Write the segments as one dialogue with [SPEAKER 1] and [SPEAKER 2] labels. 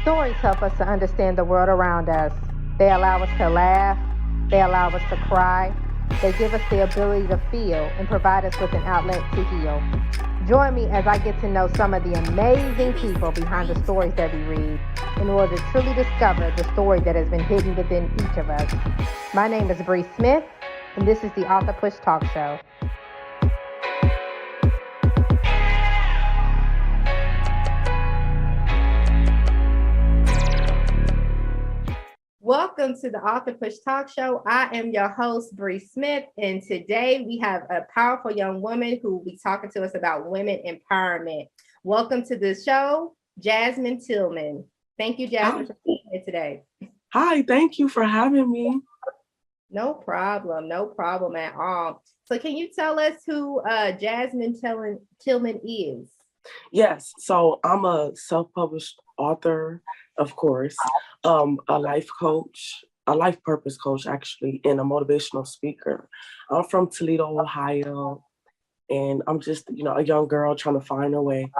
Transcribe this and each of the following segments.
[SPEAKER 1] Stories help us to understand the world around us. They allow us to laugh, they allow us to cry, they give us the ability to feel and provide us with an outlet to heal. Join me as I get to know some of the amazing people behind the stories that we read in order to truly discover the story that has been hidden within each of us. My name is Bree Smith, and this is the AuthorPush Talkshow. Welcome to the AuthorPush Talkshow. I am your host, Bree Smith, and today we have a powerful young woman who will be talking to us about women empowerment. Welcome to the show, Jasmine Tilman. Thank you, Jasmine, for being here today.
[SPEAKER 2] Hi, thank you for having me.
[SPEAKER 1] No problem at all. So can you tell us who Jasmine Tilman is?
[SPEAKER 2] Yes, so I'm a self-published author, of course, a life coach, a life purpose coach, actually, and a motivational speaker. I'm from Toledo, Ohio, and I'm just, a young girl trying to find her way.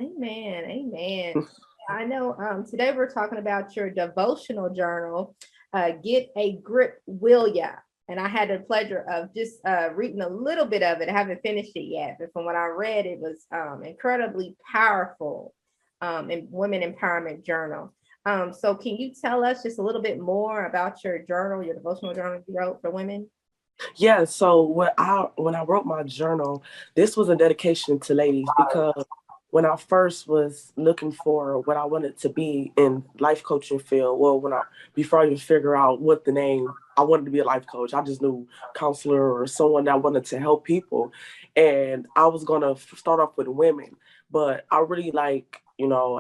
[SPEAKER 1] Amen. I know today we're talking about your devotional journal, Get a Grip, Will Ya? And I had the pleasure of just reading a little bit of it. I haven't finished it yet, but from what I read, it was incredibly powerful in Women Empowerment Journal. So can you tell us just a little bit more about your journal, your devotional journal you wrote for women?
[SPEAKER 2] Yeah, so when I wrote my journal, this was a dedication to ladies because when I first was looking for what I wanted to be in life coaching field, before I even figure out what the name, I wanted to be a life coach. I just knew counselor or someone that wanted to help people. And I was going to start off with women, but I really like,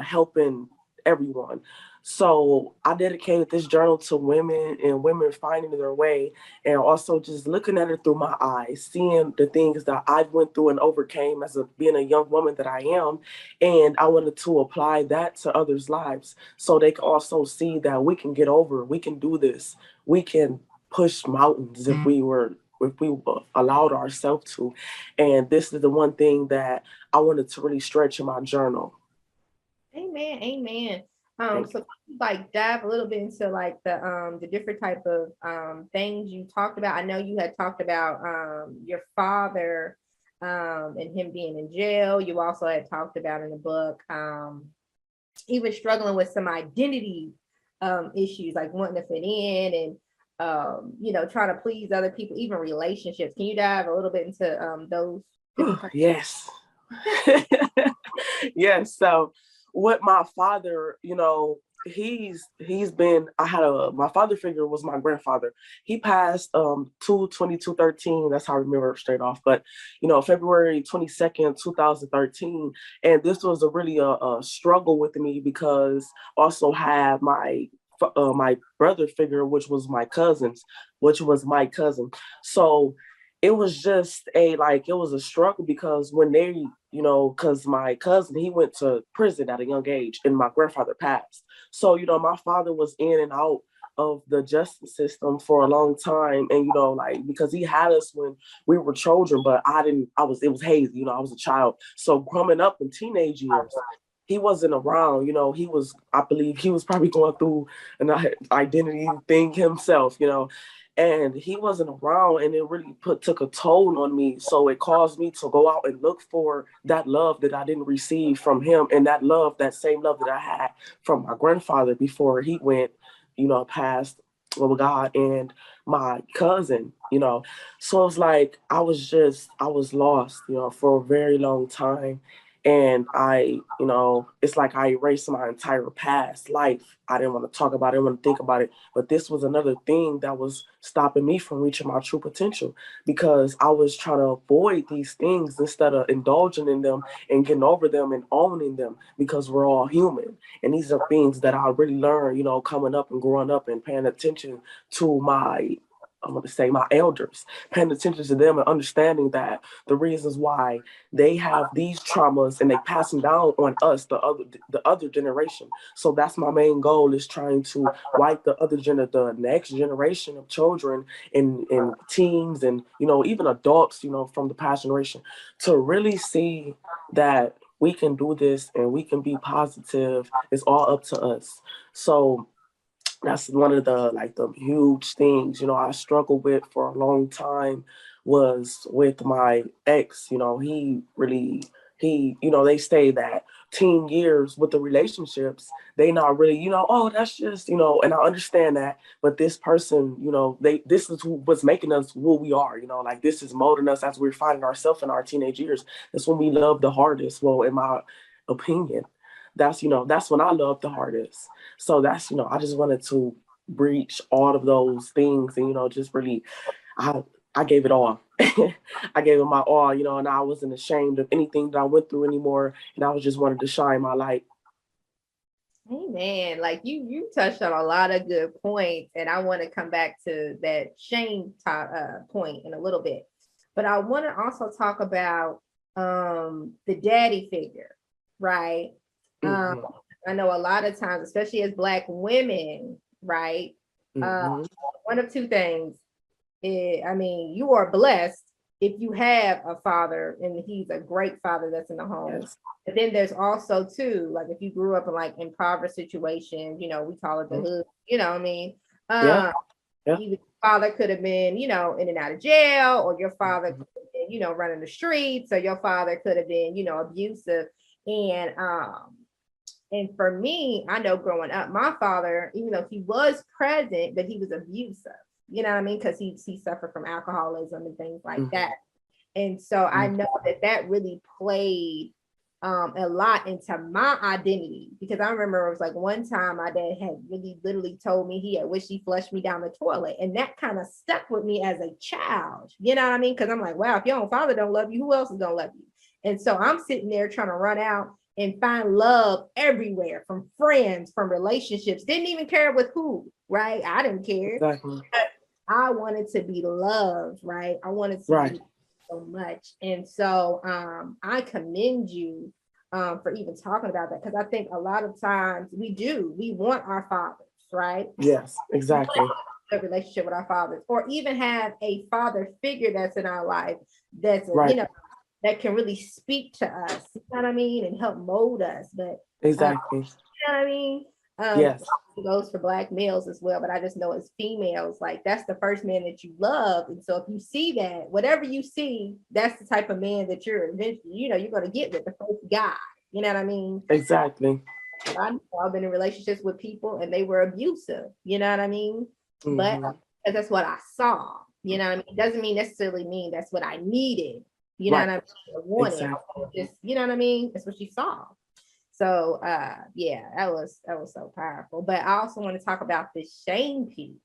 [SPEAKER 2] helping everyone. So I dedicated this journal to women and women finding their way, and also just looking at it through my eyes, seeing the things that I went through and overcame as being a young woman that I am. And I wanted to apply that to others' lives so they can also see that we can get over, we can do this, we can push mountains if we allowed ourselves to. And this is the one thing that I wanted to really stretch in my journal.
[SPEAKER 1] Amen. So like dive a little bit into like the different type of things you talked about. I know you had talked about your father and him being in jail. You also had talked about in the book even struggling with some identity issues, like wanting to fit in and trying to please other people, even relationships. Can you dive a little bit into those?
[SPEAKER 2] Yes. Yes. So with my father, he's been, my father figure was my grandfather. He passed 2/22/13. That's how I remember it straight off. But February 22nd, 2013. And this was a struggle with me because also had my brother figure, which was my cousin. So it was just it was a struggle because when they, because my cousin, he went to prison at a young age and my grandfather passed. So, my father was in and out of the justice system for a long time. And, because he had us when we were children, but it was hazy, I was a child. So growing up in teenage years, he wasn't around, I believe he was probably going through an identity thing himself, and he wasn't around, and it really took a toll on me. So it caused me to go out and look for that love that I didn't receive from him, and that same love that I had from my grandfather before he went, past with God, and my cousin, So it's like I was lost, for a very long time. And it's like I erased my entire past life. I didn't want to talk about it, I didn't want to think about it. But this was another thing that was stopping me from reaching my true potential because I was trying to avoid these things instead of indulging in them and getting over them and owning them, because we're all human. And these are things that I really learned, coming up and growing up and paying attention to I'm going to say my elders, paying attention to them and understanding that the reasons why they have these traumas and they pass them down on us, the other generation. So that's my main goal, is trying to wipe the next generation of children and teens and, even adults, from the past generation, to really see that we can do this and we can be positive. It's all up to us. So that's one of the like the huge things, I struggled with for a long time was with my ex. He really, they say that teen years with the relationships, they not really, oh, that's just, and I understand that, but this person, this is what's making us who we are, like this is molding us as we're finding ourselves in our teenage years. That's when we love the hardest. Well, in my opinion, that's when I love the hardest. So that's, I just wanted to breach all of those things and, just really, I, I gave it all. I gave it my all, and I wasn't ashamed of anything that I went through anymore. And I was just wanted to shine my light.
[SPEAKER 1] Amen. Like you touched on a lot of good points, and I want to come back to that shame point in a little bit. But I want to also talk about the daddy figure, right?
[SPEAKER 2] Mm-hmm.
[SPEAKER 1] I know a lot of times, especially as Black women, right?
[SPEAKER 2] Mm-hmm.
[SPEAKER 1] One of two things. I mean, you are blessed if you have a father and he's a great father that's in the home.
[SPEAKER 2] Yes.
[SPEAKER 1] But then there's also too, like if you grew up in like impoverished situations, we call it the
[SPEAKER 2] Mm-hmm.
[SPEAKER 1] hood, what I mean?
[SPEAKER 2] Yeah. Yeah.
[SPEAKER 1] Either your father could have been, in and out of jail, or your father
[SPEAKER 2] Mm-hmm.
[SPEAKER 1] could have been, running the streets, or your father could have been, abusive. And for me, I know growing up, my father, even though he was present, but he was abusive. You know what I mean? Because he suffered from alcoholism and things like
[SPEAKER 2] Mm-hmm.
[SPEAKER 1] that. And so I know that really played a lot into my identity, because I remember it was like one time my dad had really literally told me he had wished he flushed me down the toilet. And that kind of stuck with me as a child. You know what I mean? Because I'm like, wow, if your own father don't love you, who else is going to love you? And so I'm sitting there trying to run out and find love everywhere, from friends, from relationships, didn't even care with who, right? I didn't care.
[SPEAKER 2] Exactly.
[SPEAKER 1] I wanted to be loved, right? I wanted to
[SPEAKER 2] Right.
[SPEAKER 1] be so much. And so I commend you for even talking about that, because I think a lot of times we want our fathers, right?
[SPEAKER 2] Yes, exactly.
[SPEAKER 1] A relationship with our fathers, or even have a father figure that's in our life that's,
[SPEAKER 2] Right.
[SPEAKER 1] that can really speak to us, you know what I mean, and help mold us. But
[SPEAKER 2] Exactly.
[SPEAKER 1] you know what I mean?
[SPEAKER 2] Yes.
[SPEAKER 1] It goes for Black males as well, but I just know as females, like that's the first man that you love. And so if you see that, whatever you see, that's the type of man that you're eventually, you're going to get with the first guy. You know what I mean?
[SPEAKER 2] Exactly.
[SPEAKER 1] I've been in relationships with people and they were abusive. You know what I mean? But
[SPEAKER 2] Mm-hmm.
[SPEAKER 1] that's what I saw. You know what I mean? It doesn't necessarily mean that's what I needed. You know what
[SPEAKER 2] Right.
[SPEAKER 1] I mean? I wanted.
[SPEAKER 2] Exactly.
[SPEAKER 1] Just, you know what I mean? That's what you saw. So yeah, that was so powerful. But I also want to talk about the shame piece,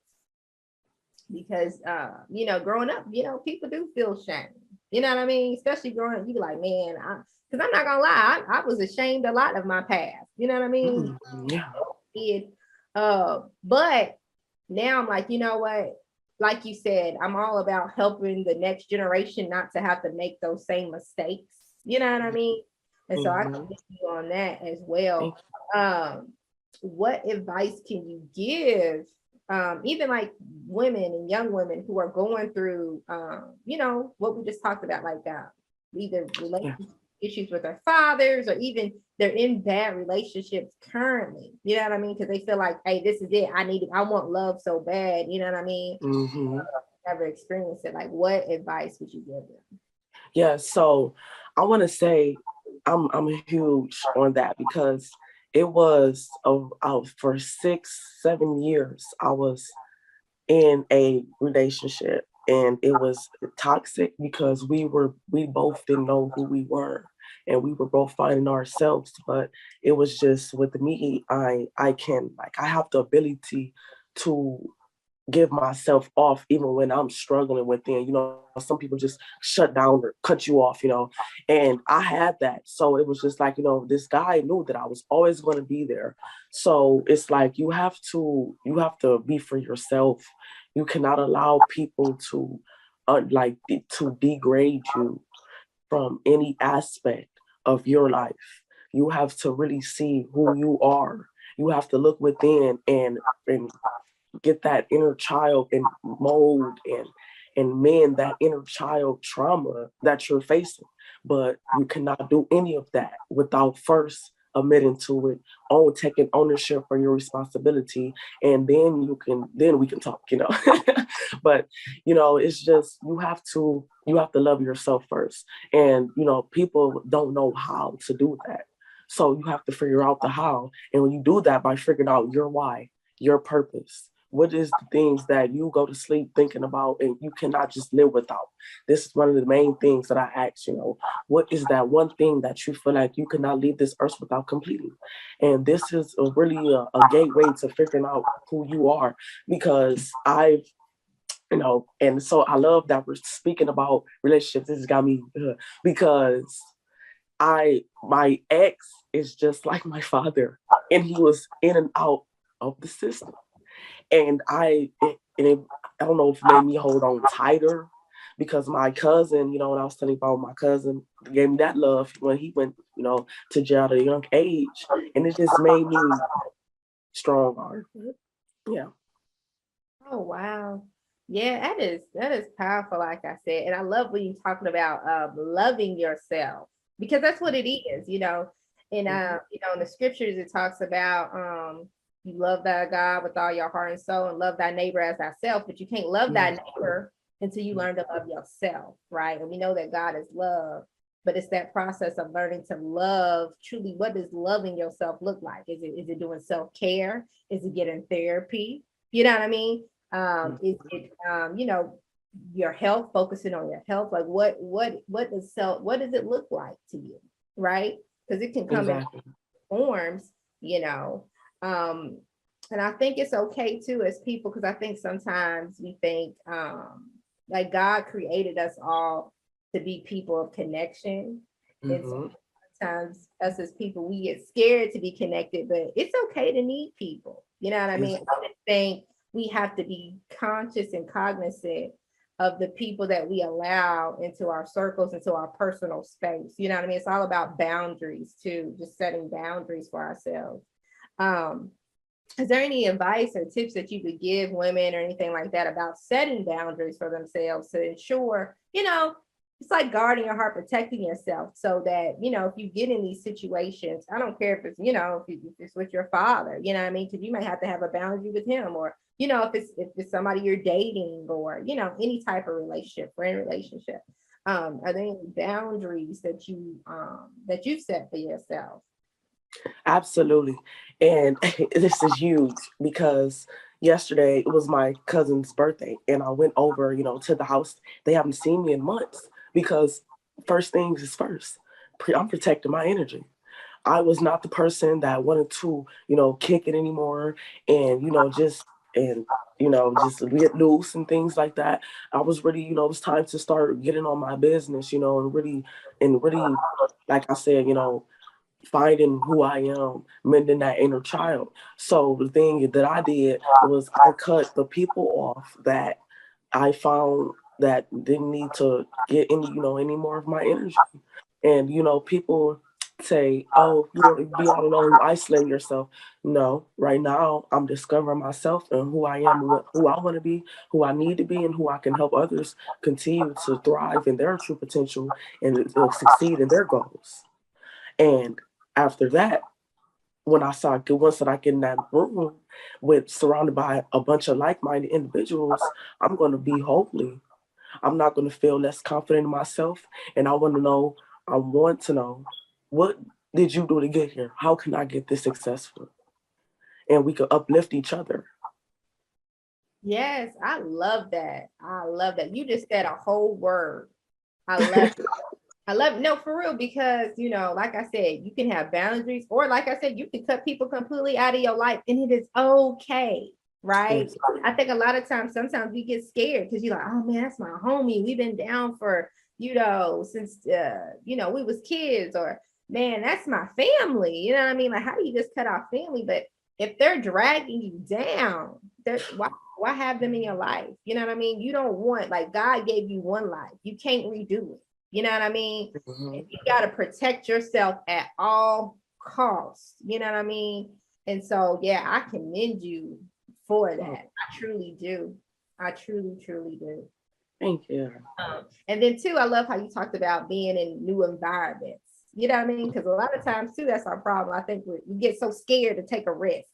[SPEAKER 1] because growing up, people do feel shame. You know what I mean? Especially growing up, you be like, man, because I'm not gonna lie, I was ashamed a lot of my past. You know what I mean?
[SPEAKER 2] Mm-hmm. Yeah.
[SPEAKER 1] It, but now I'm like, you know what? Like you said, I'm all about helping the next generation not to have to make those same mistakes. You know what I mean? And so I
[SPEAKER 2] Mm-hmm.
[SPEAKER 1] commend you on that as
[SPEAKER 2] Thank
[SPEAKER 1] well. Um, what advice can you give, even like women and young women who are going through, what we just talked about, like either
[SPEAKER 2] you. Yeah.
[SPEAKER 1] relationship issues with their fathers, or even they're in bad relationships currently. You know what I mean? Because they feel like, hey, this is it. I want love so bad. You know what I mean?
[SPEAKER 2] Mm-hmm.
[SPEAKER 1] Never experienced it. Like, what advice would you give them?
[SPEAKER 2] Yeah. So I want to say I'm huge on that because it was for 6, 7 years I was in a relationship and it was toxic because we both didn't know who we were and we were both finding ourselves. But it was just with me, I can, like, I have the ability to give myself off even when I'm struggling within. Some people just shut down or cut you off, and I had that. So it was just like, this guy knew that I was always going to be there. So it's like you have to be for yourself. You cannot allow people to to degrade you from any aspect of your life. You have to really see who you are. You have to look within and get that inner child and mold and mend that inner child trauma that you're facing. but you cannot do any of that without first admitting to it, taking ownership for your responsibility, and then we can talk, But it's just you have to love yourself first, and people don't know how to do that. So you have to figure out the how, and when you do that by figuring out your why, your purpose. What is the things that you go to sleep thinking about and you cannot just live without? This is one of the main things that I ask, what is that one thing that you feel like you cannot leave this earth without completing? And this is really a gateway to figuring out who you are, because and so I love that we're speaking about relationships. This has got me because my ex is just like my father, and he was in and out of the system. And I don't know if it made me hold on tighter, because my cousin, when I was telling you about my cousin, gave me that love when he went, to jail at a young age, and it just made me stronger. Yeah.
[SPEAKER 1] Oh wow. Yeah, that is powerful, like I said. And I love when you talking about loving yourself, because that's what it is, And in the scriptures it talks about you love thy God with all your heart and soul, and love thy neighbor as thyself, but you can't love thy neighbor until you learn to love yourself, right? And we know that God is love, but it's that process of learning to love truly. What does loving yourself look like? Is it doing self-care? Is it getting therapy? You know what I mean? Is it your health, focusing on your health? Like what does it look like to you, right? Because it can come
[SPEAKER 2] Exactly.
[SPEAKER 1] in forms, you know. Um, and I think it's okay too as people, because I think sometimes we think like God created us all to be people of connection. And so
[SPEAKER 2] Mm-hmm.
[SPEAKER 1] sometimes us as people, we get scared to be connected, but it's okay to need people. You know what I mean? I just think we have to be conscious and cognizant of the people that we allow into our circles, into our personal space. You know what I mean? It's all about boundaries too, just setting boundaries for ourselves. Um, is there any advice or tips that you could give women or anything like that about setting boundaries for themselves to ensure, it's like guarding your heart, protecting yourself, so that, if you get in these situations, I don't care if it's, if it's with your father, you know what I mean? Because you might have to have a boundary with him, or, if it's somebody you're dating, or, any type of relationship, friend relationship. Are there any boundaries that you've set for yourself?
[SPEAKER 2] Absolutely. And this is huge because yesterday it was my cousin's birthday, and I went over, to the house. They haven't seen me in months because first things is first. I'm protecting my energy. I was not the person that wanted to, kick it anymore, and, and, just get loose and things like that. I was ready, it was time to start getting on my business, and really, like I said, finding who I am, mending that inner child. So the thing that I did was I cut the people off that I found that didn't need to get any more of my energy. And people say, "Oh, you want to be all alone, you isolate yourself." No, right now I'm discovering myself and who I am, and who I want to be, who I need to be, and who I can help others continue to thrive in their true potential and succeed in their goals. And after that, once that I get in that room with surrounded by a bunch of like-minded individuals, I'm going to be holy. I'm not going to feel less confident in myself. And I want to know, what did you do to get here? How can I get this successful? And we could uplift each other.
[SPEAKER 1] Yes, I love that. I love that. You just said a whole word. I love I love no, for real, because like I said, you can have boundaries, or like I said, you can cut people completely out of your life, and it is okay, right?
[SPEAKER 2] Yes.
[SPEAKER 1] I think a lot of times, sometimes we get scared because you're like, oh man, that's my homie. We've been down for since we was kids, or man, that's my family. You know what I mean? Like, how do you just cut off family? But if they're dragging you down, why have them in your life? You know what I mean? You don't want, like, God gave you one life. You can't redo it. You know what I mean?
[SPEAKER 2] Mm-hmm.
[SPEAKER 1] You got to protect yourself at all costs. You know what I mean? And so, yeah, I commend you for that. I truly do. I truly, truly do.
[SPEAKER 2] Thank you.
[SPEAKER 1] And then too, I love how you talked about being in new environments. You know what I mean? Because a lot of times too, that's our problem. I think we get so scared to take a risk.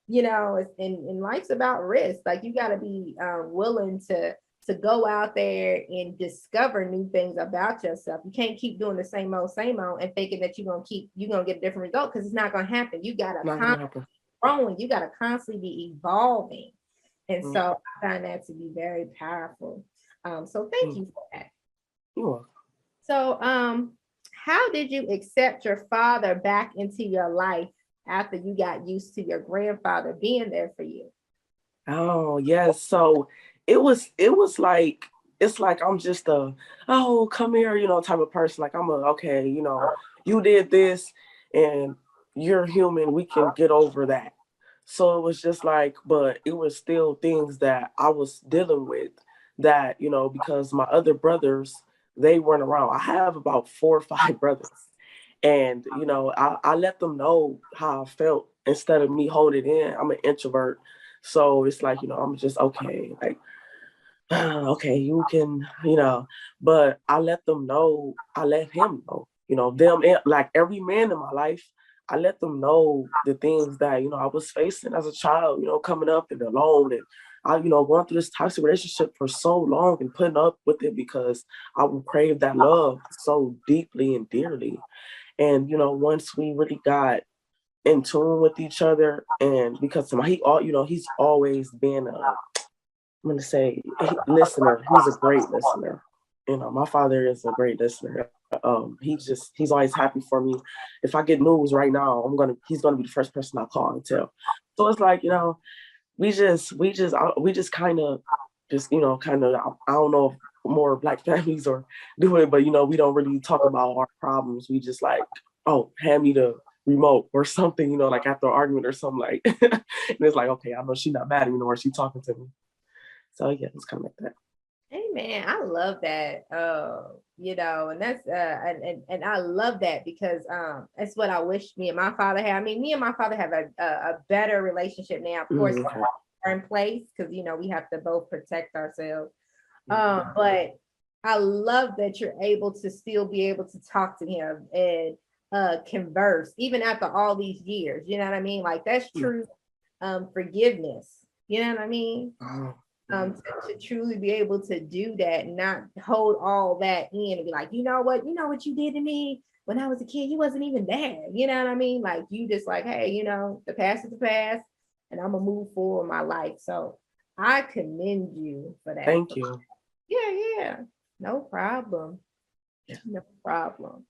[SPEAKER 1] And life's about risk. Like you got to be willing to go out there and discover new things about yourself. You can't keep doing the same old, and thinking that you're gonna get a different result, because it's not gonna happen. You gotta constantly growing, you gotta constantly be evolving. And so I find that to be very powerful. So thank you for that.
[SPEAKER 2] You're welcome.
[SPEAKER 1] So how did you accept your father back into your life after you got used to your grandfather being there for you?
[SPEAKER 2] Oh, yes. So it was like, it's like I'm just a, oh, come here, type of person. Like okay, you did this and you're human. We can get over that. So it was just like, but it was still things that I was dealing with that, because my other brothers, they weren't around. I have about 4 or 5 brothers. And, I let them know how I felt instead of me holding it in. I'm an introvert. So it's like, I'm just okay. Like, okay, you can, but I let them know, I let him know, them, like every man in my life, I let them know the things that, I was facing as a child, coming up and alone, and I, going through this toxic relationship for so long and putting up with it because I would crave that love so deeply and dearly. And, once we really got in tune with each other, and because he's always been I'm going to say listener. He's a great listener. My father is a great listener. He's always happy for me. If I get news right now, he's gonna be the first person I call and tell. So it's like, we just kind of, I don't know if more Black families or do it, but we don't really talk about our problems. We just like, oh, hand me the remote or something, like after an argument or something, like, and it's like, okay, I know she's not mad at me or she's talking to me. So yeah, it's kind of like that.
[SPEAKER 1] Hey man, I love that. And that's and I love that because that's what I wish me and my father had. I mean, me and my father have a better relationship now. Of course, we're in place because we have to both protect ourselves. But I love that you're able to still be able to talk to him and converse even after all these years. You know what I mean? Like that's true forgiveness. You know what I mean? To truly be able to do that and not hold all that in and be like, you know what you did to me when I was a kid, you wasn't even there. You know what I mean? Like you just like, hey, the past is the past and I'm gonna move forward my life. So I commend you for that.
[SPEAKER 2] Thank you.
[SPEAKER 1] Yeah. No problem. Yeah. No problem.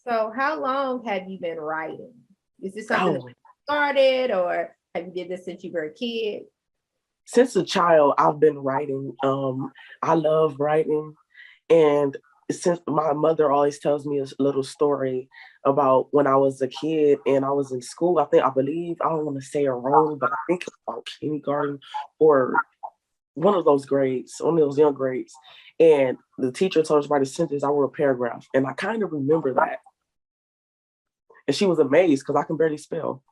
[SPEAKER 1] So how long have you been writing? Is this something that you started or have you did this since you were a kid?
[SPEAKER 2] Since a child, I've been writing. I love writing. And since my mother always tells me a little story about when I was a kid and I was in school, I don't want to say it wrong, but I think about kindergarten or one of those grades, one of those young grades. And the teacher told us to write a sentence, I wrote a paragraph. And I kind of remember that. And she was amazed because I can barely spell.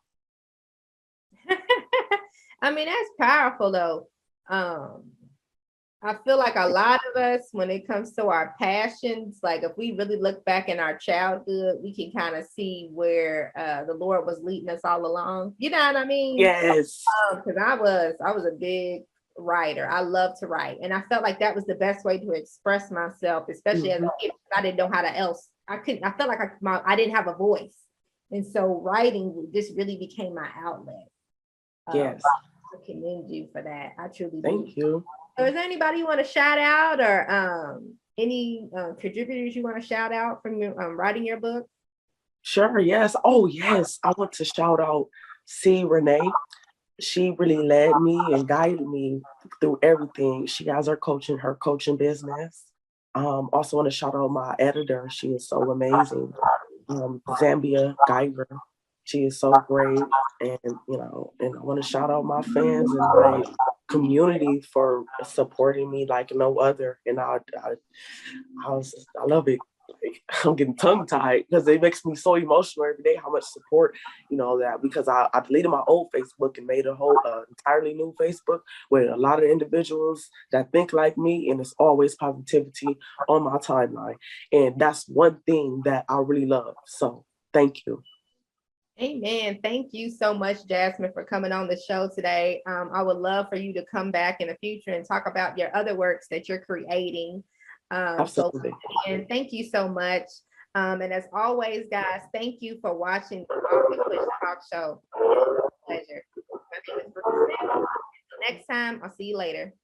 [SPEAKER 1] I mean, that's powerful though. I feel like a lot of us, when it comes to our passions, like if we really look back in our childhood, we can kind of see where the Lord was leading us all along. You know what I mean?
[SPEAKER 2] Yes.
[SPEAKER 1] Because I was a big writer. I love to write, and I felt like that was the best way to express myself, especially as a kid. I didn't know how to else. I couldn't. I felt like I didn't have a voice, and so writing just really became my outlet.
[SPEAKER 2] Yes.
[SPEAKER 1] I commend you for that. I truly do.
[SPEAKER 2] Thank you.
[SPEAKER 1] So is there anybody you want to shout out or any contributors you want to shout out from writing your book?
[SPEAKER 2] Sure, yes. Oh, yes. I want to shout out C. Renee. She really led me and guided me through everything. She has her coaching business. Also want to shout out my editor. She is so amazing. Zambia Geiger. She is so great. And, and I want to shout out my fans and my community for supporting me like no other. And I love it. I'm getting tongue tied because it makes me so emotional every day how much support, that because I deleted my old Facebook and made a whole entirely new Facebook with a lot of individuals that think like me, and it's always positivity on my timeline. And that's one thing that I really love. So thank you.
[SPEAKER 1] Amen. Thank you so much, Jasmine, for coming on the show today. I would love for you to come back in the future and talk about your other works that you're creating.
[SPEAKER 2] Absolutely.
[SPEAKER 1] And thank you so much. And as always, guys, thank you for watching the AuthorPush Talk Show. It's a pleasure. My name is Bruce. Until next time, I'll see you later.